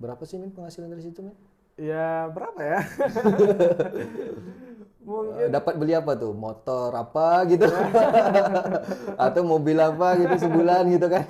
Berapa sih Min penghasilan dari situ Min? Ya berapa ya? Mungkin Dapat beli apa tuh? Motor apa gitu? Atau mobil apa gitu sebulan gitu kan?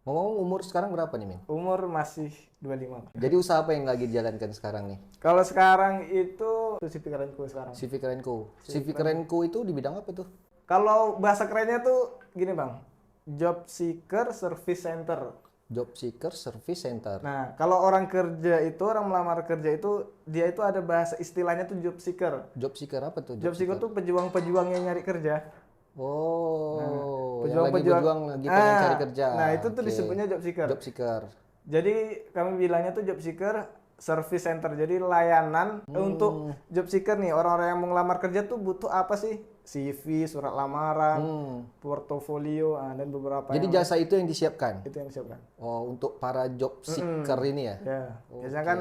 Ngomong umur sekarang berapa nih Min? umur masih 25. Jadi usaha apa yang lagi dijalankan sekarang nih? Kalau sekarang itu si pikiranku sekarang. Civic Renco. Civic Renco itu di bidang apa tuh? Kalau bahasa kerennya tuh gini bang, job seeker service center. Job Seeker Service Center. Nah, kalau orang kerja itu, orang melamar kerja itu, dia itu ada bahasa istilahnya tuh job seeker. Job Seeker apa tuh? Job seeker tuh pejuang-pejuang yang nyari kerja. Oh, yang lagi Pejuang-pejuang. berjuang lagi pengen cari kerja. Nah, itu tuh Oke. disebutnya job seeker. Job Seeker. Jadi kami bilangnya tuh job seeker service center. Jadi layanan untuk job seeker nih, orang-orang yang mau ngelamar kerja tuh butuh apa sih? CV, surat lamaran, portofolio, dan beberapa Jadi yang jasa itu yang disiapkan. itu yang disiapkan. Oh, untuk para job seeker ini ya. Ya, biasanya kan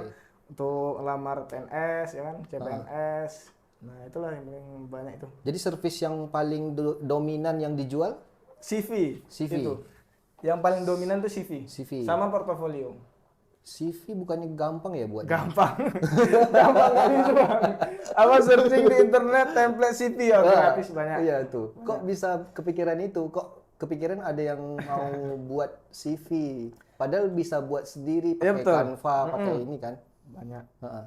untuk lamar PNS ya kan, CPNS. Nah, itulah yang paling banyak itu. Jadi service yang paling dominan yang dijual CV. CV. Itu. Yang paling dominan tuh CV. CV. Sama portofolio. CV bukannya gampang ya buat? Gampang. Gampang kali itu, Bang. Apa searching di internet template CV ya gratis banyak. Iya tuh. Kok bisa kepikiran itu? Kok kepikiran ada yang mau buat CV? Padahal bisa buat sendiri Iya, pakai betul. Canva, pakai ini kan. Banyak. Heeh.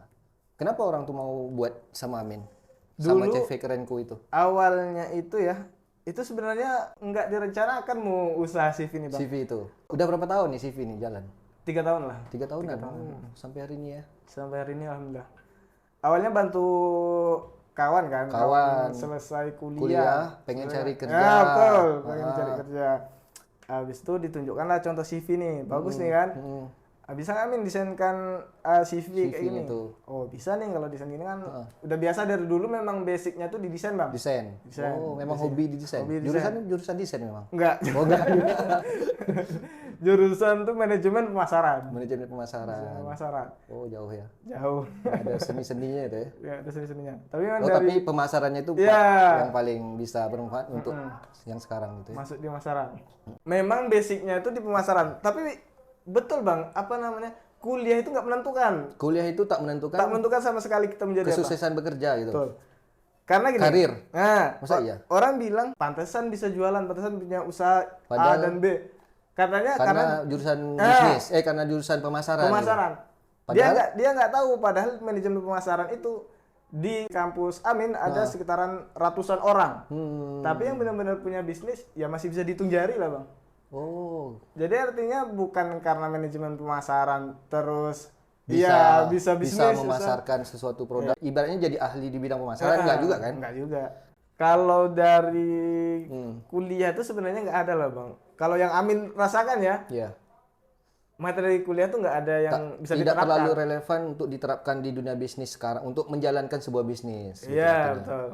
Kenapa orang tuh mau buat sama Amin? Sama CV kerenku itu. Awalnya itu ya, itu sebenarnya nggak direncanakan mau usaha CV nih, Bang. CV itu. Udah berapa tahun nih CV nih jalan? 3 tahun lah. 3 tahunan. Oh, sampai hari ini ya. Sampai hari ini alhamdulillah. Awalnya bantu kawan kan, Kawan. selesai Kuliah, pengen cari kerja. Ya, betul, pengen cari kerja. Habis itu ditunjukkanlah contoh CV nih, bagus nih kan. Bisa nggak Min desainkan CV kayak gini? tuh. Oh bisa nih kalau desain gini kan. Udah biasa dari dulu memang basicnya tuh di desain bang. Desain. Desain. Oh, memang hobi di desain. Hobi desain. Jurusan desain memang. Enggak. Oh, enggak. Jurusan tuh manajemen pemasaran. Manajemen pemasaran. Pemasaran. Oh, jauh ya. Jauh. Ada seni-seninya itu ya. Ya ada seni-seninya. Tapi memang Oh, dari tapi pemasarannya itu Ya. yang paling bisa bermanfaat untuk yang sekarang gitu ya. masuk di pemasaran. Memang basicnya itu di pemasaran. Tapi betul bang, apa namanya? Kuliah itu nggak menentukan. Kuliah itu tak menentukan Tak menentukan sama sekali kita menjadi apa. kesuksesan bekerja gitu. Betul. Karena gini. Karir. Nah, Masa iya? orang bilang pantesan bisa jualan, pantesan punya usaha Padahal- A dan B. Katanya Karena jurusan bisnis, karena jurusan pemasaran. pemasaran. Padahal- Dia nggak tahu padahal manajemen pemasaran itu di kampus Amin ada sekitaran ratusan orang. Tapi yang benar-benar punya bisnis ya masih bisa dihitung jari lah, Bang. Oh, Jadi artinya bukan karena manajemen pemasaran terus bisa bisa bisnis memasarkan sesuatu produk. Ibaratnya jadi ahli di bidang pemasaran enggak juga kan? Enggak juga. Kalau dari kuliah itu sebenarnya nggak ada lah bang. Kalau yang Amin rasakan ya, Iya. materi kuliah tuh nggak ada yang bisa Tidak diterapkan. terlalu relevan untuk diterapkan di dunia bisnis sekarang untuk menjalankan sebuah bisnis. gitu Iya artinya. betul.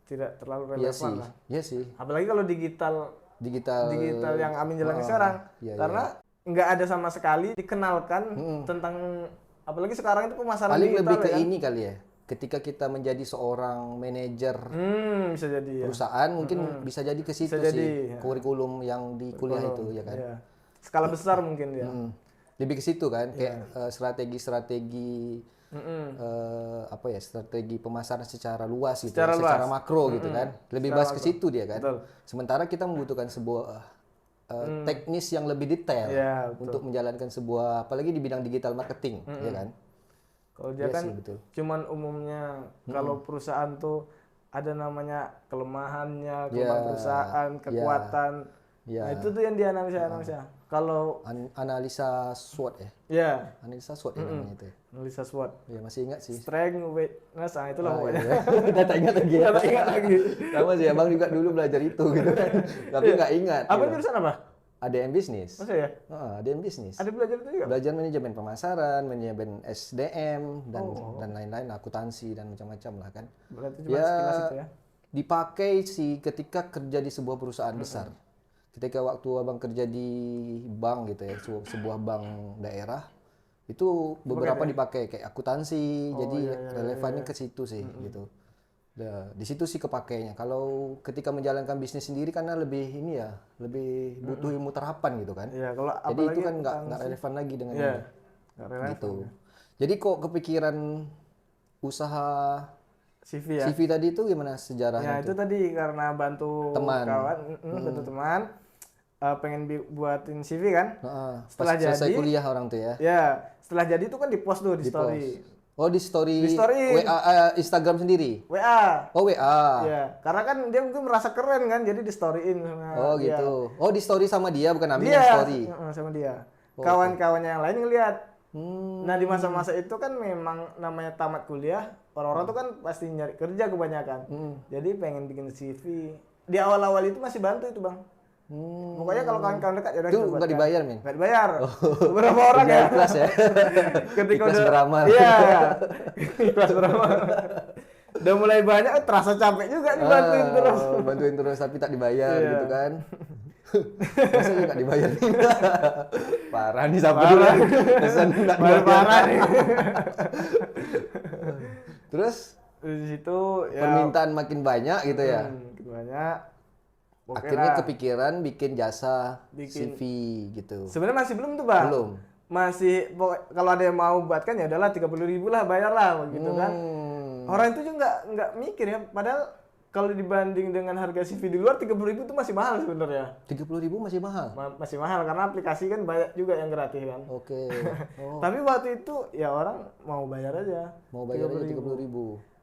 Tidak terlalu Iya relevan sih. lah. Iya sih. Apalagi kalau digital Digital yang Amin jalani sekarang, iya, karena nggak ada sama sekali dikenalkan tentang apalagi sekarang itu pemasaran paling digital lebih ke ya. ini kali ya. Ketika kita menjadi seorang manajer Bisa jadi ya. perusahaan mungkin bisa jadi ke situ Bisa sih jadi, ya. kurikulum yang di kuliah itu ya kan. Iya. Skala besar mungkin ya. Lebih ke situ kan kayak strategi-strategi apa ya strategi pemasaran secara luas gitu, secara makro gitu kan. Lebih bahas ke situ dia kan. Betul. Sementara kita membutuhkan sebuah teknis yang lebih detail Iya, betul. untuk menjalankan sebuah apalagi di bidang digital marketing ya kan. Kalau dia Iya kan sih, betul. cuman umumnya kalau perusahaan tuh ada namanya kelemahannya, kelemahan perusahaan, kekuatan. Iya. Nah, itu tuh yang dianalisa. Kalau Analisa SWOT ya. ya Analisa SWOT ya namanya itu. Ya. analisa SWOT, Ya masih ingat sih. strength, weakness, itulah pokoknya. Udah tak ingat lagi ya. Tak ingat lagi. Sama sih abang juga dulu belajar itu gitu kan. Tapi nggak ingat. Apa gitu. jurusan apa? ADM bisnis. Masa ya? ADM bisnis. Ada belajar itu juga? Belajar manajemen pemasaran, manajemen SDM dan lain-lain, akuntansi dan macam-macam lah kan. Berarti cuma sekilas itu ya. Dipakai sih ketika kerja di sebuah perusahaan besar. Ketika waktu abang kerja di bank gitu ya, sebuah bank daerah, itu beberapa dipakai kayak akuntansi, jadi relevannya ke situ sih gitu. Nah, di situ sih kepakainya. Kalau ketika menjalankan bisnis sendiri karena lebih ini ya, lebih butuh ilmu terapan gitu kan. Iya, kalau Jadi itu apalagi kan nggak relevan lagi dengan Iya. ini. Nggak relevan. gitu. Jadi kok kepikiran usaha CV ya. CV tadi itu gimana sejarahnya Ya itu tadi karena bantu Teman. kawan, bantu teman, pengen buatin CV kan. Heeh, Setelah pas selesai jadi, kuliah orang tuh ya. Ya, setelah jadi itu kan di post tuh di Di story. post. Oh di story, Di story. WA, Instagram sendiri. WA. Oh WA. Ya, karena kan dia mungkin merasa keren kan, jadi di storyin sama Oh dia. gitu. Oh di story sama dia bukan Amin Dia yang story. sama dia. Kawan-kawannya yang lain ngeliat. Hmm. Nah di masa-masa itu kan memang namanya tamat kuliah, orang-orang tuh kan pasti nyari kerja kebanyakan. Jadi pengen bikin CV. Di awal-awal itu masih bantu itu bang. Pokoknya kalau kawan-kawan dekat ya udah Itu kita nggak buatkan. dibayar Min? Nggak dibayar. Beberapa orang ya. Ikhlas ya. Ketika Ikhlas udah beramal. Iya. Ikhlas beramal. Udah mulai banyak, terasa capek juga nih bantuin terus. Bantuin terus tapi tak dibayar Iya. gitu kan. Masa juga nggak dibayar nih? Parah nih siapa dulu ya? Pesan nggak dibayar. Parah nih. Terus Di situ ya permintaan makin banyak gitu ya. banyak. Oke Akhirnya lah. kepikiran bikin jasa Bikin. CV gitu. Sebenarnya masih belum tuh bang. Belum. Masih kalau ada yang mau buat kan ya udahlah 30.000 lah bayar lah begitu kan. Orang itu juga nggak mikir ya. Padahal kalau dibanding dengan harga CV di luar 30.000 itu masih mahal sebenarnya. 30.000 masih mahal. Masih mahal karena aplikasi kan banyak juga yang gratis kan. Oke. Oh, Tapi waktu itu ya orang mau bayar aja. mau bayar aja 30.000.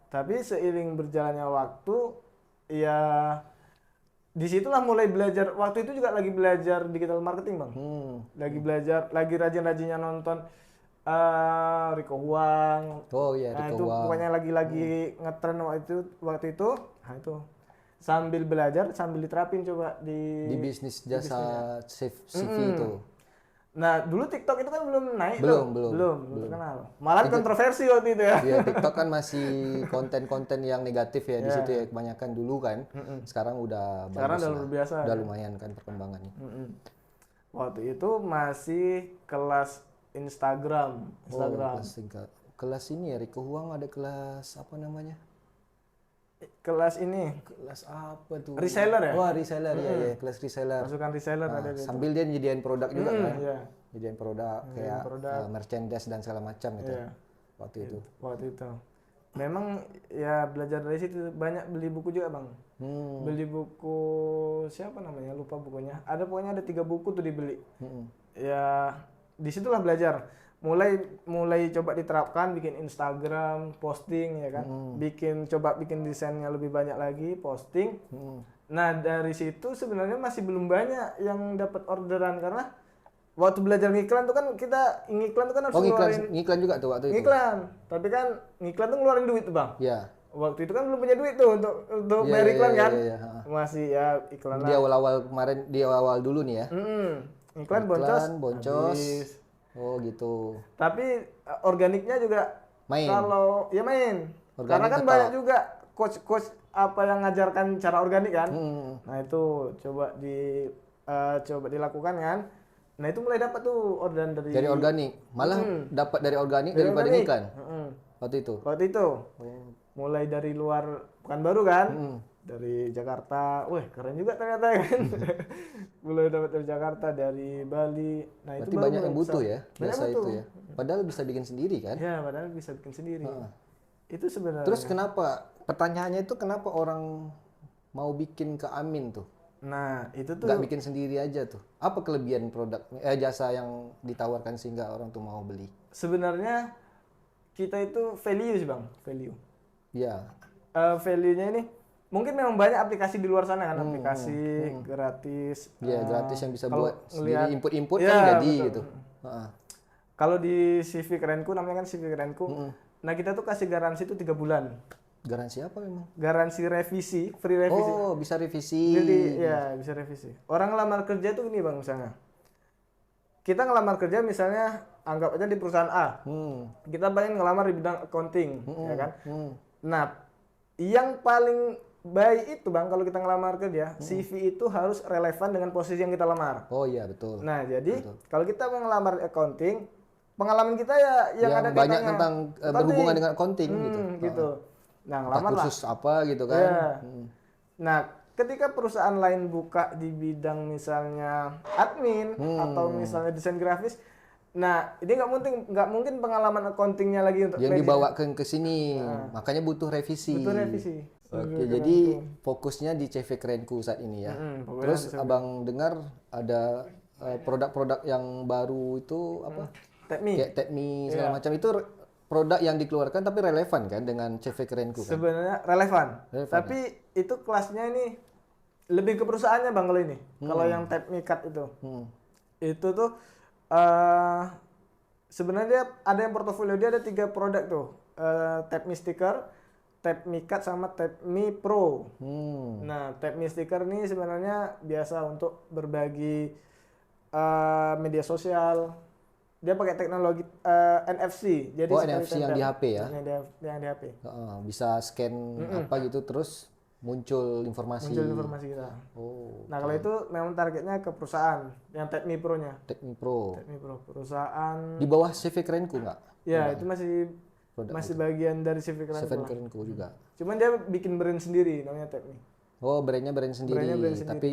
Tapi seiring berjalannya waktu ya disitulah mulai belajar. Waktu itu juga lagi belajar digital marketing bang. Lagi belajar, lagi rajin-rajinnya nonton Rico Huang. Oh iya, Nah Rico itu Huang. pokoknya lagi ngetren waktu itu. Nah itu sambil belajar sambil diterapin coba Di bisnis jasa CV itu. Nah dulu TikTok itu kan belum naik Belum, tuh. belum. belum terkenal. Malah kontroversi waktu itu ya. Iya, TikTok kan masih konten-konten yang negatif ya di situ ya kebanyakan dulu kan. Sekarang udah Sekarang bagus udah lah. luar biasa. Udah lumayan kan perkembangannya. Waktu itu masih kelas Instagram. Oh, kelas tingkat. Kelas ini ya Rico Huang ada kelas apa namanya? Kelas ini Kelas apa tuh? reseller ya? Wah, reseller ya, ya, kelas reseller. Masukan reseller Nah, ada di sambil dia nyediain produk juga kan. Iya. Nyediain produk kayak merchandise dan segala macam gitu. Iya. Waktu itu. Waktu itu. Memang ya belajar dari situ banyak beli buku juga bang. Beli buku siapa namanya lupa bukunya. Ada pokoknya ada 3 buku tuh dibeli. Ya disitulah belajar. Mulai coba diterapkan bikin Instagram, posting ya kan. Coba bikin desainnya lebih banyak lagi, posting. Nah, dari situ sebenarnya masih belum banyak yang dapat orderan karena waktu belajar ngiklan tuh kan kita ngiklan tuh kan harus Ngiklan juga tuh waktu itu. ngiklan. Tapi kan ngiklan tuh ngeluarin duit tuh, Bang. Iya. Waktu itu kan belum punya duit tuh untuk bayar iklan kan. Iya. Masih ya iklan Di awal-awal kemarin, di awal dulu nih ya. Iklan boncos. Boncos. Oh gitu. Tapi organiknya juga Main. kalau ya main. Organik Karena kan tetap. banyak juga coach apa yang ngajarkan cara organik kan. Nah, itu coba dilakukan kan. Nah, itu mulai dapat tuh orderan Dari organik. Malah dapat dari organik daripada organik. iklan. Waktu itu. Waktu itu. Mulai dari luar Pekanbaru kan. Dari Jakarta. Wih, keren juga ternyata kan. Mulai dapat dari Jakarta, dari Bali. Nah, Berarti itu baru banyak yang butuh ya banyak jasa butuh. itu ya. Padahal bisa bikin sendiri kan. Ya, padahal bisa bikin sendiri. Itu sebenarnya. Terus kenapa? Pertanyaannya itu kenapa orang mau bikin ke Amin tuh? Nah, itu tuh Nggak bikin sendiri aja tuh. Apa kelebihan produk jasa yang ditawarkan sehingga orang tuh mau beli? sebenarnya kita itu value sih, Bang. Value. Iya. Value-nya ini mungkin memang banyak aplikasi di luar sana kan, aplikasi gratis. Iya, gratis yang bisa kalau buat ngelihat- sendiri input Iya, kan jadi betul. gitu. Heeh. Kalau di CV Kerenku namanya kan CV Kerenku. Nah, kita tuh kasih garansi itu 3 bulan. Garansi apa memang? Garansi revisi, free revisi. Oh, bisa revisi. Jadi ya bisa revisi. Orang ngelamar kerja tuh ini Bang misalnya. Kita ngelamar kerja misalnya anggap aja di perusahaan A. Kita pengen ngelamar di bidang accounting, ya kan? Nah, yang paling baik itu Bang kalau kita ngelamar kerja, CV itu harus relevan dengan posisi yang kita lamar. Oh iya, betul. Nah, jadi kalau kita mau ngelamar accounting, pengalaman kita ya yang ada banyak kaitannya. tentang berhubungan dengan accounting gitu. gitu. Nah, Entah ngelamar lah. kursus apa gitu kan. Ya. Nah, ketika perusahaan lain buka di bidang misalnya admin atau misalnya desain grafis, Nah, ini nggak mungkin pengalaman accountingnya lagi untuk Yang belajar. dibawa ke sini, makanya butuh revisi. Butuh revisi. Oke, jadi fokusnya di CV Kerenku saat ini ya. Fokusnya Terus abang dengar ada produk-produk yang baru itu apa? Tekmi. Kayak Tekmi segala macam itu produk yang dikeluarkan tapi relevan kan dengan CV Kerenku kan? Sebenarnya relevan. Relevan, Tapi itu kelasnya ini lebih ke perusahaannya Bang kalau ini. Kalau yang Tekmi Cut itu. Itu tuh sebenarnya ada yang portofolio dia ada 3 produk tuh. Tekmi Sticker, Tekmi Cut sama Tekmi Pro. Nah, Tekmi Sticker ini sebenarnya biasa untuk berbagi media sosial. Dia pakai teknologi NFC. Jadi Oh, seperti NFC yang tempel. di HP ya? Yang di HP. Bisa scan apa gitu terus muncul informasi. Muncul informasi kita. Oh, Nah, kalau itu memang targetnya ke perusahaan yang Tekmi Pro-nya. Tekmi Pro. Tekmi Pro. Perusahaan. Di bawah CV Kerenku nggak? Ya, itu masih Produk bagian dari CV Kerenku CV lah. Kerenku juga. Cuman dia bikin brand sendiri namanya Tekmi. Oh, brandnya brand sendiri. Brandnya brand sendiri. Tapi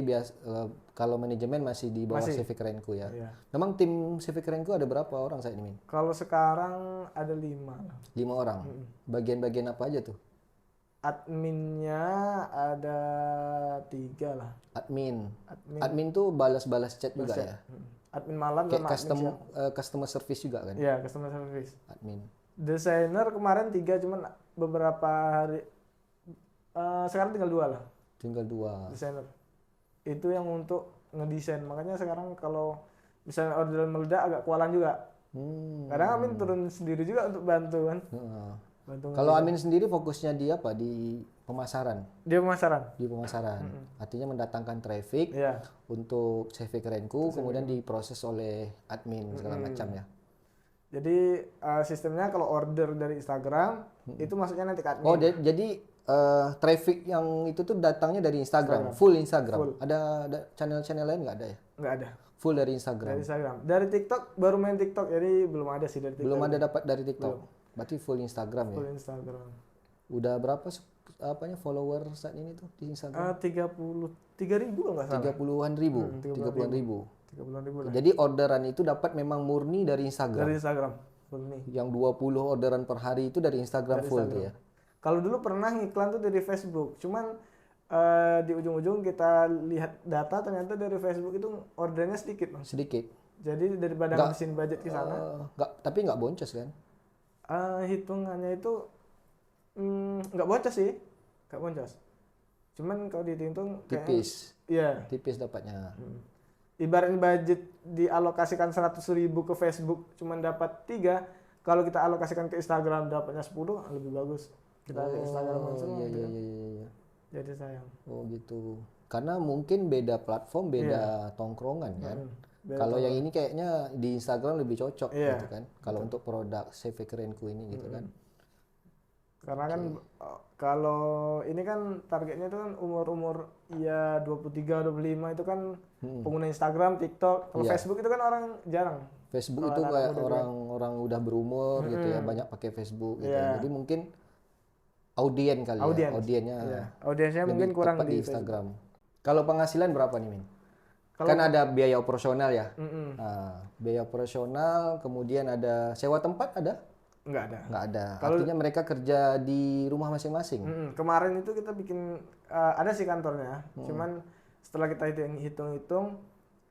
kalau manajemen masih di bawah CV Kerenku ya. Iya. Memang tim CV Kerenku ada berapa orang saat ini, Min? Kalau sekarang ada 5 lah. 5 orang. Bagian-bagian apa aja tuh? Adminnya ada 3 lah. Admin. Admin tuh balas-balas chat juga ya. Admin malam Kayak sama customer service juga kan? Iya, customer service. Admin. Desainer kemarin 3 cuman beberapa hari sekarang tinggal 2 lah. Tinggal 2. Desainer. Itu yang untuk ngedesain. Makanya sekarang kalau misalnya orderan meledak agak kewalahan juga. Kadang Amin turun sendiri juga untuk bantu kan. Bantu Kalau Amin sendiri fokusnya di apa? Di pemasaran. dia pemasaran. Di pemasaran. Artinya mendatangkan traffic Iya. untuk CV Kerenku, kemudian diproses oleh admin segala macam ya. Jadi sistemnya kalau order dari Instagram itu masuknya nanti ke admin. Oh, jadi traffic yang itu tuh datangnya dari Instagram, full Instagram. Ada channel-channel lain nggak ada ya? Nggak ada. Full dari Instagram. Dari Instagram. Dari TikTok baru main TikTok jadi belum ada sih dari TikTok. Belum ada dapat dari TikTok. Berarti full Instagram ya. Full Instagram. Udah berapa follower saat ini tuh di Instagram? 33.000 kalau nggak salah. 30-an ribu. 30-an ribu. 30.000 lah. Jadi orderan itu dapat memang murni dari Instagram. Dari Instagram. Full nih. Yang 20 orderan per hari itu dari Instagram full tuh ya. Kalau dulu pernah ngiklan tuh dari Facebook, cuman di ujung-ujung kita lihat data ternyata dari Facebook itu ordernya sedikit, Bang. Sedikit. Jadi daripada ngabisin budget ke sana, Tapi nggak boncos kan? hitungannya itu nggak boncos sih, nggak boncos. Cuman kalau dihitung Tipis. Iya. Tipis dapatnya. Ibaratnya budget dialokasikan 100.000 ke Facebook, cuman dapat 3. Kalau kita alokasikan ke Instagram dapatnya 10, lebih bagus. Kita ke Instagram langsung. Iya. Jadi sayang. Oh gitu. Karena mungkin beda platform, beda tongkrongan kan. Kalau yang ini kayaknya di Instagram lebih cocok gitu kan. Kalau untuk produk CV Kerenku ini gitu kan. Karena kan kalau ini kan targetnya itu kan umur-umur ya 23, 25 itu kan pengguna Instagram, TikTok. Kalau Facebook itu kan orang jarang. Facebook itu kayak orang-orang udah berumur gitu ya, banyak pakai Facebook gitu. Jadi mungkin audien kali ya, audiennya Audiensnya mungkin kurang tepat di di Instagram. Kalau penghasilan berapa nih, Min? Kan ada biaya operasional ya. Nah, biaya operasional, kemudian ada sewa tempat ada? Nggak ada. Nggak ada. Artinya mereka kerja di rumah masing-masing. Kemarin itu kita bikin ada sih kantornya, cuman setelah kita hitung-hitung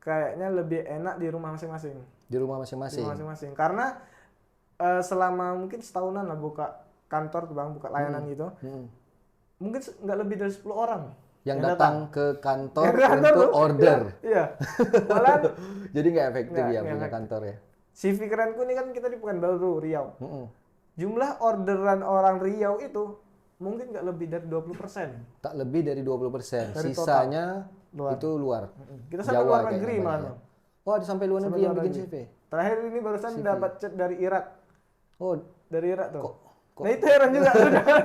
kayaknya lebih enak di rumah masing-masing. Di rumah masing-masing. Masing-masing. Karena selama mungkin setahunan lah buka kantor tuh Bang, buka layanan gitu. Mungkin nggak lebih dari 10 orang yang datang ke kantor untuk order. Iya. Malah jadi nggak efektif ya punya kantor ya. CV Kerenku ini kan kita di Pekanbaru, Riau. Jumlah orderan orang Riau itu mungkin nggak lebih dari 20%. Tak lebih dari 20%. Sisanya itu luar. Kita sampai luar negeri malah. Oh, sampai luar negeri yang bikin CV. Terakhir ini barusan dapat chat dari Irak. Oh, dari Irak tuh. Nah itu heran juga.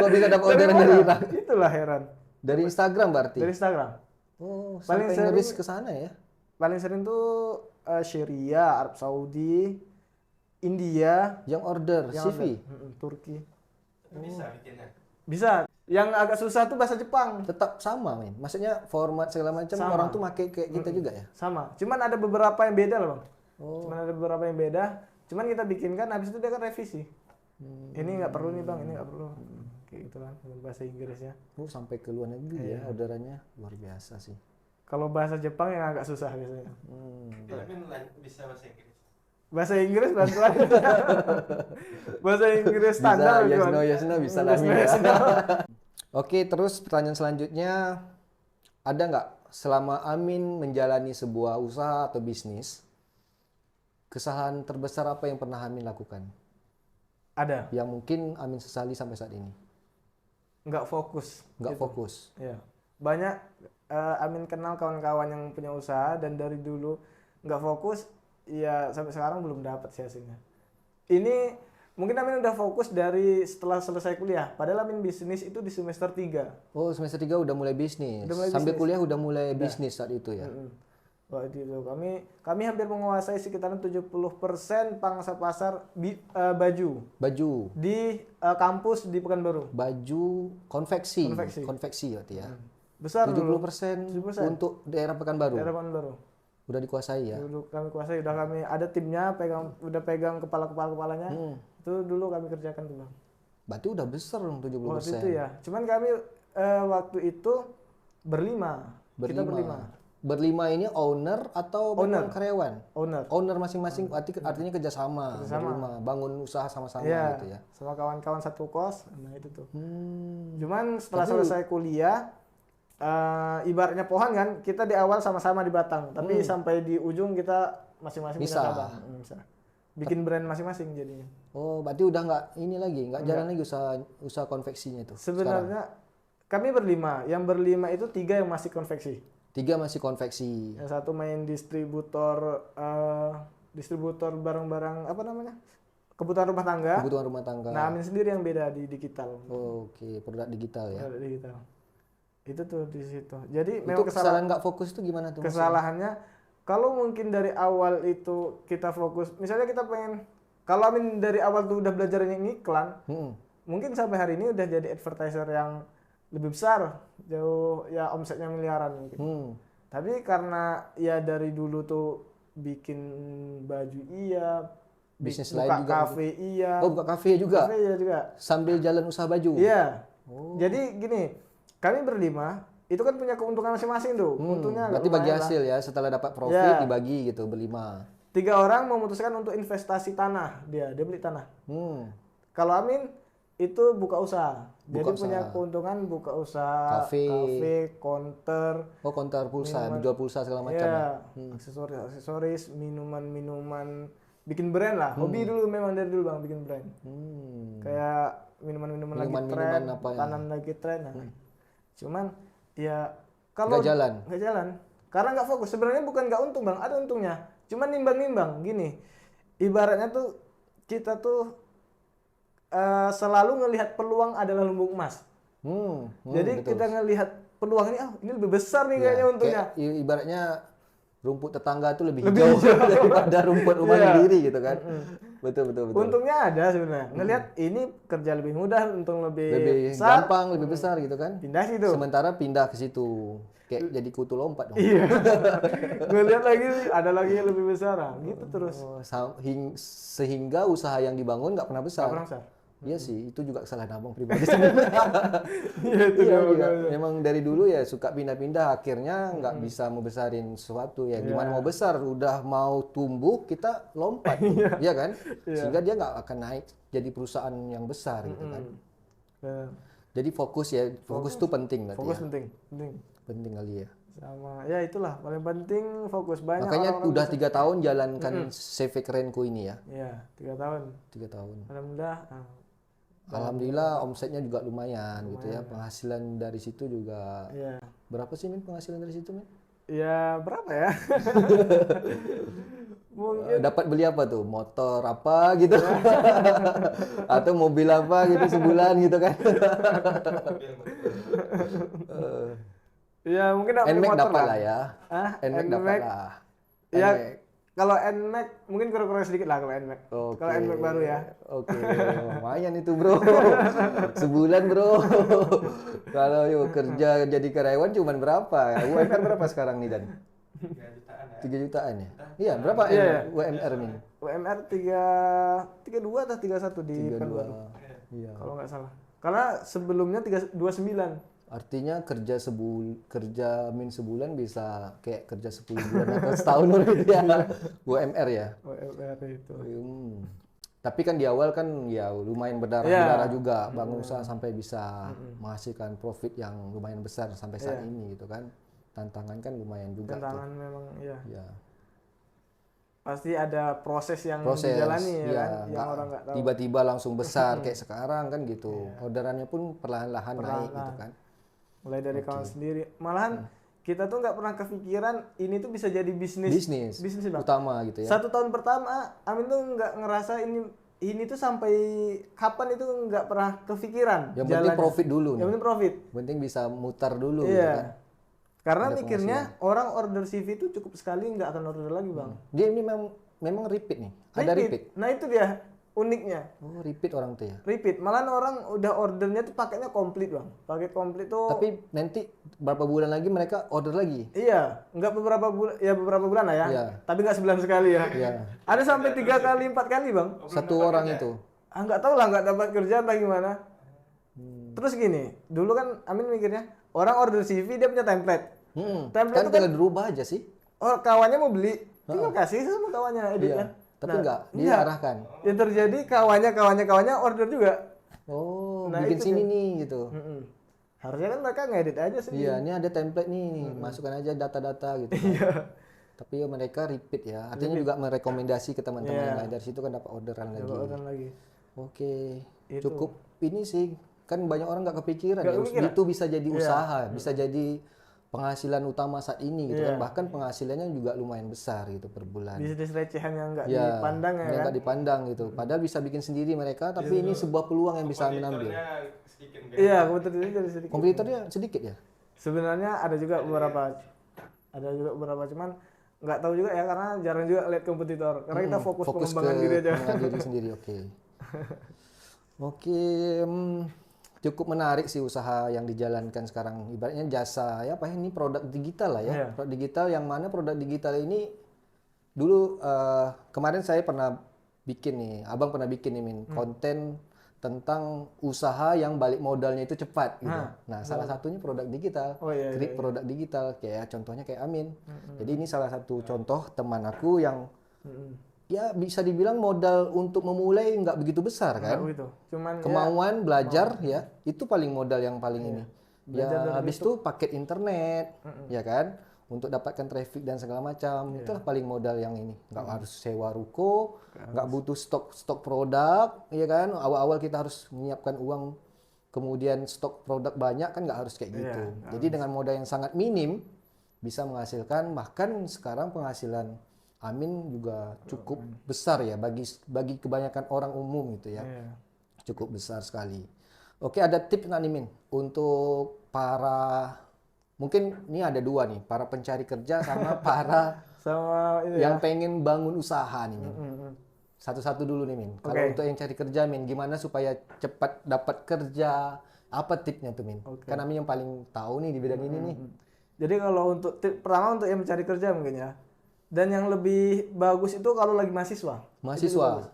Kok bisa dapat orderan dari Irak? Itulah heran. Dari Instagram berarti? Dari Instagram. Oh, paling sampai ngeris ke sana ya? Paling sering tuh Syria, Arab Saudi, India. Yang order CV? Turki. Bisa bikinnya? Bisa. Yang agak susah tuh bahasa Jepang. Tetap sama, men. Maksudnya format segala macam orang tuh pakai kayak kita juga ya? Sama. Cuman ada beberapa yang beda loh, Bang. Cuman ada beberapa yang beda. Cuman kita bikinkan, habis itu dia kan revisi. Ini nggak perlu nih bang, ini nggak perlu. Kayak gitu kan dengan bahasa Inggrisnya. Sampai ke luar negeri ya orderannya, luar biasa sih. Kalau bahasa Jepang yang agak susah biasanya. Filmnya bisa bahasa Inggris. Bahasa Inggris bantuan. Bahasa Inggris standar. Bisa, bantuan. yes no bisa lah. Yes, no. Oke, terus pertanyaan selanjutnya, ada nggak selama Amin menjalani sebuah usaha atau bisnis, kesalahan terbesar apa yang pernah Amin lakukan? Ada. Yang mungkin Amin sesali sampai saat ini? Nggak fokus. Nggak fokus. Ya. Banyak Amin kenal kawan-kawan yang punya usaha dan dari dulu nggak fokus, ya sampai sekarang belum dapat sih hasilnya. Ini mungkin Amin udah fokus dari setelah selesai kuliah. Padahal Amin bisnis itu di semester 3. Oh, semester 3 udah mulai bisnis. Udah mulai Sambil bisnis. kuliah udah mulai bisnis saat itu ya. Waktu itu kami hampir menguasai sekitaran 70% pangsa pasar baju Baju, di kampus di Pekanbaru. baju konveksi. Konveksi. Konveksi berarti ya. Besar 70% dulu. untuk daerah Pekanbaru. Daerah Pekanbaru. Udah dikuasai ya. Dulu kami kuasai, udah kami ada timnya, pegang kepalanya. Itu dulu kami kerjakan tuh bang. Berarti udah besar dong 70%. Waktu itu ya. Cuman kami waktu itu berlima. Kita berlima. Berlima ini owner atau memang karyawan? Owner. Owner masing-masing, artinya kerjasama. Berlima, bangun usaha sama-sama Iya, gitu ya. sama kawan-kawan satu kos. Nah itu tuh. Hmm. Cuman setelah selesai kuliah, ibaratnya pohon kan, kita di awal sama-sama di batang, tapi sampai di ujung kita masing-masing punya Bisa. cabang. Bisa. Bikin brand masing-masing jadinya. Oh, berarti udah nggak ini lagi, nggak jalan lagi usaha konveksinya itu. Sebenarnya kami berlima, yang berlima itu 3 yang masih konveksi. 3 masih konveksi. Yang satu main distributor barang-barang apa namanya? Kebutuhan rumah tangga. Kebutuhan rumah tangga. Nah, Amin sendiri yang beda di digital. Oke, produk digital ya. Produk digital. Itu tuh di situ. Jadi Itu memang kesalahan nggak fokus itu gimana tuh? kesalahannya kalau mungkin dari awal itu kita fokus, misalnya kita pengen, kalau Amin dari awal tuh udah belajar yang iklan, mungkin sampai hari ini udah jadi advertiser yang lebih besar, jauh ya omsetnya miliaran mungkin. Tapi karena ya dari dulu tuh bikin baju iya, Bisnis buka lain juga. kafe iya, Oh, buka kafe juga. kafe iya juga. Sambil jalan usaha baju. Iya. Jadi gini, kami berlima itu kan punya keuntungan masing-masing tuh. Untungnya Berarti bagi lumayan lah. hasil ya, setelah dapat profit Ya. dibagi gitu berlima. 3 orang memutuskan untuk investasi tanah, dia beli tanah. Kalau Amin itu buka usaha. Buka Jadi punya usaha. keuntungan buka usaha, Kafe. counter, Oh, konter pulsa, jual pulsa segala macam ya. ya, aksesoris, minuman-minuman, bikin brand lah. Hobi dulu memang dari dulu bang bikin brand. Kayak minuman-minuman lagi Minuman-minuman tren, apa ya? makanan lagi tren. Nah. Cuman ya kalau Nggak jalan. nggak jalan, karena nggak fokus. Sebenarnya bukan nggak untung bang, ada untungnya. Cuman nimbang-nimbang gini. Ibaratnya tuh kita tuh selalu ngelihat peluang adalah lumbung emas. Jadi betul. kita ngelihat peluang ini lebih besar nih Ya, kayaknya untungnya. kayak ibaratnya rumput tetangga itu lebih hijau daripada rumput rumah sendiri gitu kan. Betul. Untungnya ada sebenarnya. Ngelihat ini kerja lebih mudah, untung lebih Lebih besar, gampang, lebih besar gitu kan. pindah situ. Sementara pindah ke situ. Kayak jadi kutu lompat dong. Iya. Ngelihat lagi ada lagi yang lebih besar. Nah, gitu terus. Oh, sehingga usaha yang dibangun nggak pernah besar. Nggak pernah besar. Iya sih, itu juga kesalahan abang pribadi sebenarnya. Iya itu Iya dia, juga. makanya. Memang dari dulu ya suka pindah-pindah, akhirnya nggak bisa membesarin sesuatu ya. Gimana mau besar, udah mau tumbuh kita lompat, iya kan? Sehingga dia nggak akan naik jadi perusahaan yang besar gitu kan. Nah, Jadi fokus ya, fokus itu penting berarti fokus ya. penting. Penting kali ya. Sama ya itulah paling penting fokus banyak. Makanya orang-orang udah bisa- 3 tahun jalankan CV Kerenku ini ya. Iya 3 tahun. 3 tahun. Alhamdulillah. Alhamdulillah omsetnya juga lumayan gitu ya. Penghasilan dari situ juga. Iya. Berapa sih Min penghasilan dari situ Min? Ya berapa ya? Mungkin Dapat beli apa tuh? Motor apa gitu? Atau mobil apa gitu sebulan gitu kan? ya mungkin dapat Nmax motor dapat lah ya. Nmax dapat Nmax. lah. Ya Nmax. kalau Nmax mungkin kurang sedikit lah kalau Nmax. Oke. Kalau Nmax baru ya. Oke, lumayan itu bro. Sebulan bro. Kalau yuk kerja jadi karyawan cuman berapa? UMR berapa sekarang nih Dan? 3 jutaan ya. 3 jutaan ya? Iya, berapa Iya. UMR Min? UMR 32 atau 31 di 32. Pekanbaru. Iya. Kalau nggak salah. Karena sebelumnya 29. Artinya kerja Min sebulan bisa kayak kerja 10 bulan atau setahun gitu ya. UMR ya. UMR itu. Tapi kan di awal kan ya lumayan berdarah-darah juga bangun usaha sampai bisa menghasilkan profit yang lumayan besar sampai saat ini gitu kan. Tantangan kan lumayan juga Tantangan memang ya. tuh. Ya. Pasti ada proses yang Proses dijalani ya ya, kan, yang orang nggak tahu. tiba-tiba langsung besar kayak sekarang kan gitu. Orderannya pun perlahan-lahan naik gitu kan. Mulai dari kawan sendiri. Malahan kita tuh nggak pernah kepikiran ini tuh bisa jadi bisnis. Bisnis Bang. utama gitu ya. 1 tahun pertama Amin tuh nggak ngerasa ini tuh sampai kapan itu nggak pernah kepikiran. Yang penting jalannya. profit dulu Yang nih. penting profit. Yang penting bisa mutar dulu Iya. gitu kan. Karena Ada mikirnya orang order CV itu cukup sekali nggak akan order lagi bang. Dia ini memang repeat nih. Ada repeat. Nah itu dia uniknya. Oh, repeat orang tuh ya. Repeat. Malahan orang udah ordernya tuh paketnya komplit bang. Paket komplit tuh. Tapi nanti berapa bulan lagi mereka order lagi. Iya, nggak beberapa bulan lah ya. Iya. Tapi nggak sebulan sekali ya. Iya. Ada sampai 3 kali 4 kali bang. Satu orang itu. Nggak tahu lah nggak dapat kerjaan lah gimana. Terus gini, dulu kan Amin mikirnya orang order CV dia punya template. Template Kan itu tinggal dirubah aja sih. oh kawannya mau beli, tinggal kasih sama kawannya edit kan. Tapi Nah, enggak, dia arahkan. Yang terjadi kawannya order juga. Oh, Nah, bikin itu sini dia. nih gitu. Harusnya kan mereka ngedit aja sih. Iya, ini ada template nih, masukkan aja data-data gitu. Iya. Tapi ya mereka repeat ya, artinya juga merekomendasi ke teman-teman yang lain, dari situ kan dapat orderan lagi. Order lagi. Oke, Itu. cukup ini sih, kan banyak orang nggak kepikiran ya, kepikiran. itu bisa jadi usaha, bisa jadi penghasilan utama saat ini gitu kan, bahkan penghasilannya juga lumayan besar gitu per bulan. Bisnis recehan yang nggak Ya, dipandang ya yang kan. nggak dipandang gitu. Padahal bisa bikin sendiri mereka, tapi ini sebuah peluang yang bisa Amin ambil. Kompetitornya sedikit kan? Iya, kebetulan itu dari sedikit. Kompetitornya sedikit ya? Sebenarnya ada juga beberapa, cuman nggak tahu juga ya karena jarang juga lihat kompetitor. Karena kita fokus pengembangan diri aja. pengembangan diri sendiri, oke. Oke, cukup menarik sih usaha yang dijalankan sekarang. Ibaratnya jasa, ya apa ini produk digital lah ya. Iya. Produk digital yang mana produk digital ini dulu kemarin saya pernah bikin nih, abang pernah bikin nih Min, konten tentang usaha yang balik modalnya itu cepat gitu. Nah, salah satunya produk digital. Oh, iya, Create produk digital kayak contohnya kayak Amin. Jadi ini salah satu contoh teman aku yang ya bisa dibilang modal untuk memulai nggak begitu besar kan. Gitu. Cuman Kemauan belajar ya, itu paling modal yang paling ini. Ya habis itu paket internet, ya kan, untuk dapatkan traffic dan segala macam. Itulah paling modal yang ini. Nggak harus sewa ruko, nggak butuh stok produk, ya kan. Awal-awal kita harus menyiapkan uang, kemudian stok produk banyak kan nggak harus kayak gitu. Jadi dengan modal yang sangat minim bisa menghasilkan, bahkan sekarang penghasilan Amin juga cukup besar ya bagi kebanyakan orang umum gitu ya. Cukup besar sekali. Oke, ada tips nggak nih Min untuk para, mungkin ini ada dua nih, para pencari kerja sama para sama itu yang pengen bangun usaha nih Min. Satu-satu dulu nih Min. Kalau untuk yang cari kerja Min, gimana supaya cepat dapat kerja? Apa tipsnya tuh Min? Kan Amin yang paling tahu nih di bidang ini nih. Jadi kalau untuk pertama untuk yang mencari kerja mungkin ya. Dan yang lebih bagus itu kalau lagi mahasiswa. Mahasiswa.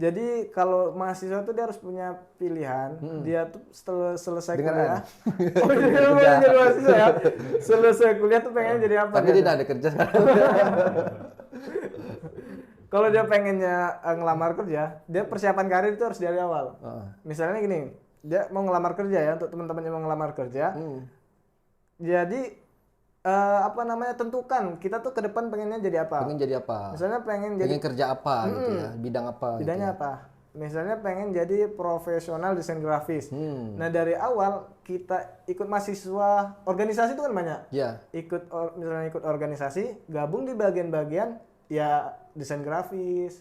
Jadi kalau mahasiswa tuh dia harus punya pilihan. Dia tuh setelah selesai Dengeran. kuliah. Oh jadi dia pengen jadi mahasiswa ya. Selesai kuliah tuh pengen jadi apa? Tapi dia udah ada kerja sekarang. Kalau dia pengennya ngelamar kerja, dia persiapan karir itu harus dari awal. Misalnya gini, dia mau ngelamar kerja ya, untuk teman-teman yang mau ngelamar kerja. Jadi tentukan kita tuh ke depan pengennya jadi apa. Pengen jadi apa? Misalnya pengen Pengen kerja apa gitu ya, bidang apa gitu bidangnya ya. apa? Misalnya pengen jadi profesional desain grafis. Nah dari awal kita ikut mahasiswa organisasi itu kan banyak. Ya. Misalnya ikut organisasi, gabung di bagian-bagian ya desain grafis.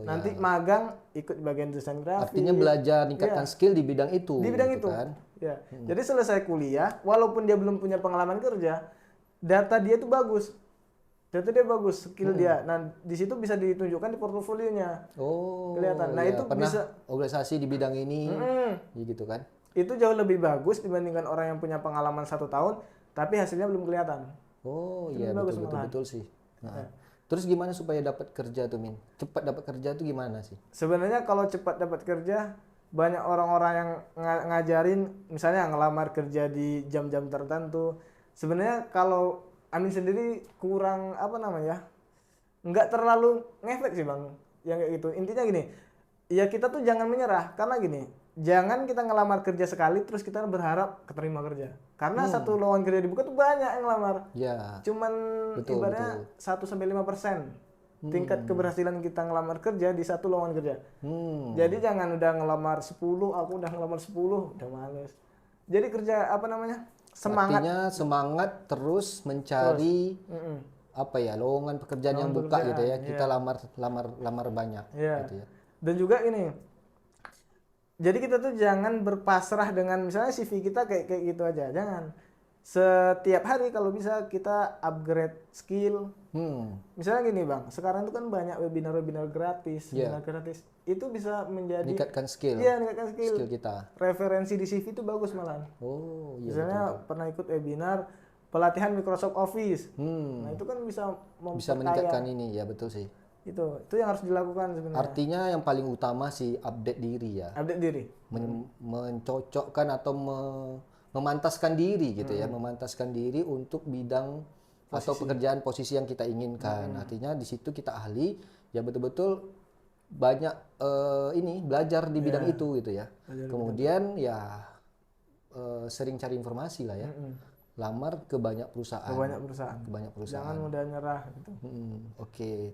Nanti magang ikut bagian desain grafis. Artinya belajar meningkatkan skill di bidang itu. Di bidang gitu itu. Kan? Ya. Jadi selesai kuliah, walaupun dia belum punya pengalaman kerja, data dia tuh bagus. Data dia bagus, skill dia. Nah, di situ bisa ditunjukkan di portofolionya. Oh. Kelihatan. Nah, ya, itu pernah bisa organisasi di bidang ini. Ya gitu kan. itu jauh lebih bagus dibandingkan orang yang punya pengalaman 1 tahun tapi hasilnya belum kelihatan. Oh Itu iya bagus betul malahan. betul sih. Nah, terus gimana supaya dapat kerja tuh Min? Cepat dapat kerja tuh gimana sih? Sebenarnya kalau cepat dapat kerja, banyak orang-orang yang ngajarin, misalnya ngelamar kerja di jam-jam tertentu. Sebenarnya kalau Amin sendiri kurang apa namanya, nggak terlalu ngefek sih bang, yang kayak gitu. Intinya gini, ya kita tuh jangan menyerah, karena gini, jangan kita ngelamar kerja sekali terus kita berharap keterima kerja. Karena satu lowongan kerja dibuka tuh banyak yang ngelamar. Ya, Cuman betul, ibaratnya 1-5% tingkat keberhasilan kita ngelamar kerja di satu lowongan kerja. Jadi jangan udah ngelamar 10, aku udah ngelamar 10, udah males. Jadi kerja apa namanya? Semangat. artinya semangat terus mencari apa ya lowongan pekerjaan yang buka gitu ya. Kita lamar banyak Iya. gitu ya. Dan juga ini. Jadi kita tuh jangan berpasrah dengan misalnya CV kita kayak gitu aja. Jangan. Setiap hari kalau bisa kita upgrade skill. Misalnya gini bang, sekarang itu kan banyak webinar-webinar gratis, seminar gratis. Itu bisa menjadi Meningkatkan skill. Iya, meningkatkan skill. Skill kita. Referensi di CV itu bagus malah. Oh, iya. Misalnya pernah ikut webinar pelatihan Microsoft Office. Nah, itu kan bisa Bisa meningkatkan ini ya, betul sih. Itu yang harus dilakukan sebenarnya. Artinya yang paling utama sih update diri ya. Update diri. Mencocokkan atau memantaskan diri gitu ya, memantaskan diri untuk bidang atau pekerjaan posisi yang kita inginkan. Artinya di situ kita ahli, ya betul-betul banyak ini belajar di bidang itu gitu ya. Kemudian ya sering cari informasi lah ya. Lamar ke banyak perusahaan. Ke banyak perusahaan. Ke banyak perusahaan. Jangan mudah nyerah gitu. Oke.